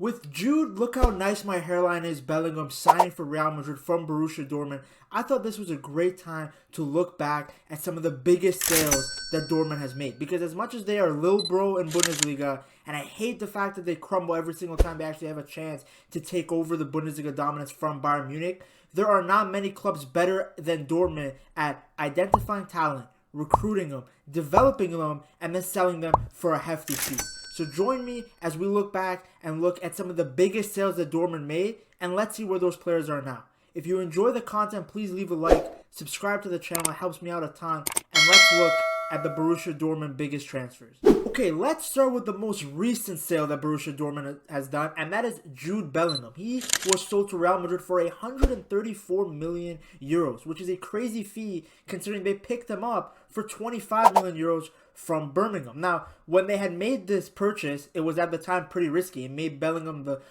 With Jude, look how nice my hairline is, Bellingham signing for Real Madrid from Borussia Dortmund, I thought this was a great time to look back at some of the biggest sales that Dortmund has made. Because as much as they are Lil Bro in Bundesliga, and I hate the fact that they crumble every single time they actually have a chance to take over the Bundesliga dominance from Bayern Munich, there are not many clubs better than Dortmund at identifying talent, recruiting them, developing them, and then selling them for a hefty fee. So join me as we look back and look at some of the biggest sales that Dortmund made, and let's see where those players are now. If you enjoy the content, please leave a like, subscribe to the channel, it helps me out a ton, and let's look at the Borussia Dortmund biggest transfers. Okay, let's start with the most recent sale that Borussia Dortmund has done, and that is Jude Bellingham. He was sold to Real Madrid for 134 million euros, which is a crazy fee considering they picked him up for 25 million euros from Birmingham. Now, when they had made this purchase, it was at the time pretty risky. It made Bellingham the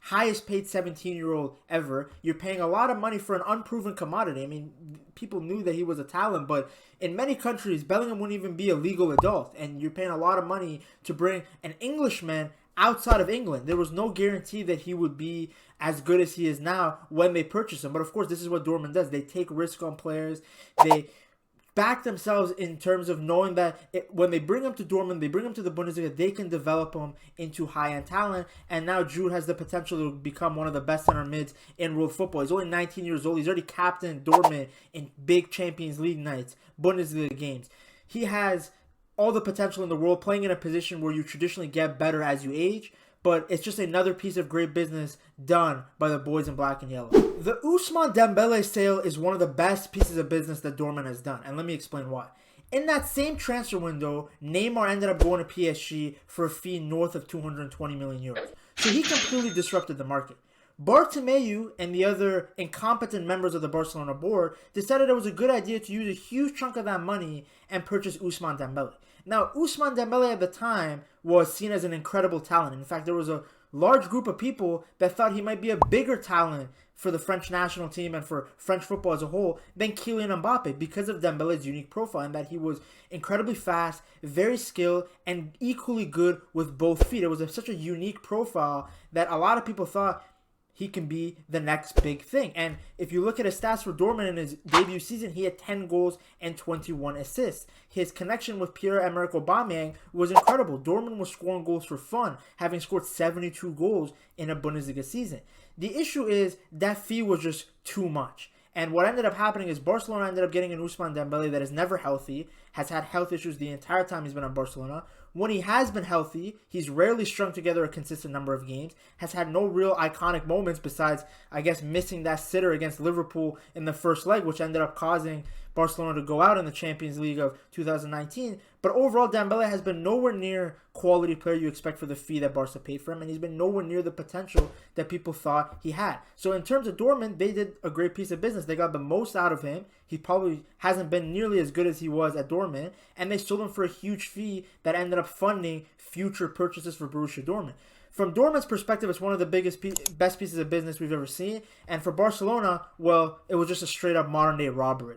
highest paid 17-year-old ever. You're paying a lot of money for an unproven commodity. I mean, people knew that he was a talent, but in many countries, Bellingham wouldn't even be a legal adult, and you're paying a lot of money to bring an Englishman outside of England. There was no guarantee that he would be as good as he is now when they purchased him. But of course, this is what Dortmund does. They take risk on players. They back themselves in terms of knowing that when they bring him to Dortmund, they bring him to the Bundesliga, they can develop him into high-end talent. And now Jude has the potential to become one of the best center mids in world football. He's only 19 years old. He's already captained Dortmund in big Champions League nights, Bundesliga games. He has all the potential in the world, playing in a position where you traditionally get better as you age. But it's just another piece of great business done by the boys in black and yellow. The Ousmane Dembele sale is one of the best pieces of business that Dortmund has done, and let me explain why. In that same transfer window, Neymar ended up going to PSG for a fee north of 220 million euros. So he completely disrupted the market. Bartomeu and the other incompetent members of the Barcelona board decided it was a good idea to use a huge chunk of that money and purchase Ousmane Dembele. Now, Ousmane Dembele at the time was seen as an incredible talent. In fact, there was a large group of people that thought he might be a bigger talent for the French national team and for French football as a whole than Kylian Mbappe because of Dembele's unique profile and that he was incredibly fast, very skilled, and equally good with both feet. It was such a unique profile that a lot of people thought he can be the next big thing. And if you look at his stats for Dortmund in his debut season, he had 10 goals and 21 assists. His connection with Pierre-Emerick Aubameyang was incredible. Dortmund was scoring goals for fun, having scored 72 goals in a Bundesliga season. The issue is that fee was just too much. And what ended up happening is Barcelona ended up getting an Ousmane Dembele that is never healthy, has had health issues the entire time he's been at Barcelona. When he has been healthy, he's rarely strung together a consistent number of games, has had no real iconic moments besides, I guess, missing that sitter against Liverpool in the first leg, which ended up causing Barcelona to go out in the Champions League of 2019. But overall, Dembele has been nowhere near quality player you expect for the fee that Barca paid for him, and he's been nowhere near the potential that people thought he had. So in terms of Dortmund, they did a great piece of business. They got the most out of him. He probably hasn't been nearly as good as he was at Dortmund, and they sold him for a huge fee that ended up funding future purchases for Borussia Dortmund. From Dortmund's perspective, it's one of the best pieces of business we've ever seen, and for Barcelona, well, it was just a straight-up modern-day robbery.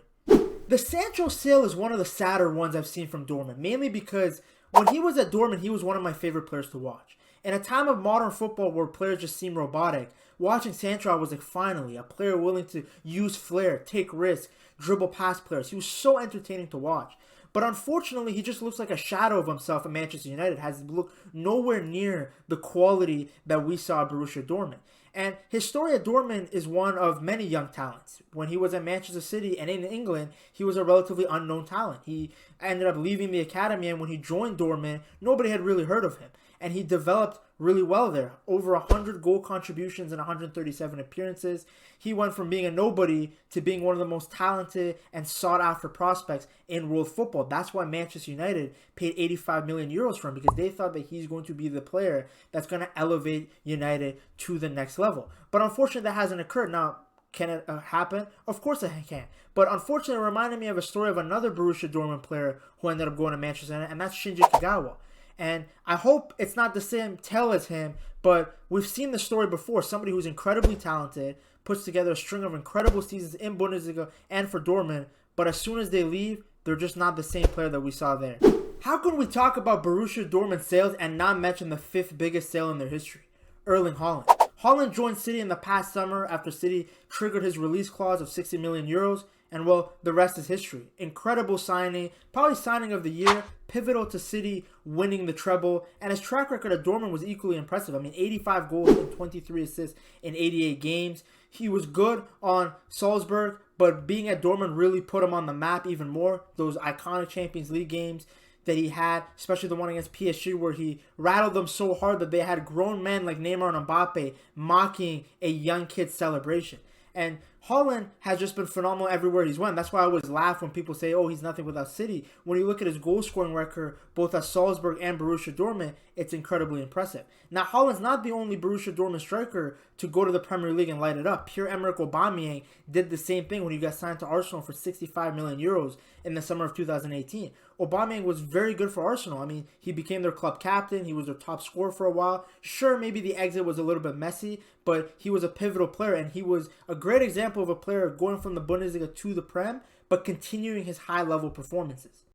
The Sancho sale is one of the sadder ones I've seen from Dortmund, mainly because when he was at Dortmund, he was one of my favorite players to watch. In a time of modern football where players just seem robotic, watching Sancho, I was like, finally, a player willing to use flair, take risks, dribble past players. He was so entertaining to watch. But unfortunately, he just looks like a shadow of himself at Manchester United, has looked nowhere near the quality that we saw at Borussia Dortmund. And his story at Dortmund is one of many young talents. When he was at Manchester City and in England, he was a relatively unknown talent. He ended up leaving the academy, and when he joined Dortmund, nobody had really heard of him. And he developed really well there. Over 100 goal contributions in 137 appearances. He went from being a nobody to being one of the most talented and sought-after prospects in world football. That's why Manchester United paid 85 million euros for him, because they thought that he's going to be the player that's going to elevate United to the next level. But unfortunately, that hasn't occurred. Now, can it happen? Of course it can. But unfortunately, it reminded me of a story of another Borussia Dortmund player who ended up going to Manchester United, and that's Shinji Kagawa. And I hope it's not the same tale as him, but we've seen the story before. Somebody who's incredibly talented, puts together a string of incredible seasons in Bundesliga and for Dortmund, but as soon as they leave, they're just not the same player that we saw there. How can we talk about Borussia Dortmund sales and not mention the fifth biggest sale in their history? Erling Haaland. Haaland joined City in the past summer after City triggered his release clause of 60 million euros, and well, the rest is history. Incredible signing, probably signing of the year, pivotal to City winning the treble, and his track record at Dortmund was equally impressive. I mean, 85 goals and 23 assists in 88 games. He was good on Salzburg, but being at Dortmund really put him on the map even more. Those iconic Champions League games that he had, especially the one against PSG where he rattled them so hard that they had grown men like Neymar and Mbappe mocking a young kid's celebration. And Haaland has just been phenomenal everywhere he's went. That's why I always laugh when people say, oh, he's nothing without City. When you look at his goal-scoring record, both at Salzburg and Borussia Dortmund, it's incredibly impressive. Now, Haaland's not the only Borussia Dortmund striker to go to the Premier League and light it up. Pierre-Emerick Aubameyang did the same thing when he got signed to Arsenal for 65 million euros in the summer of 2018. Aubameyang was very good for Arsenal. I mean, he became their club captain. He was their top scorer for a while. Sure, maybe the exit was a little bit messy, but he was a pivotal player, and he was a great example of a player going from the Bundesliga to the Prem, but continuing his high-level performances.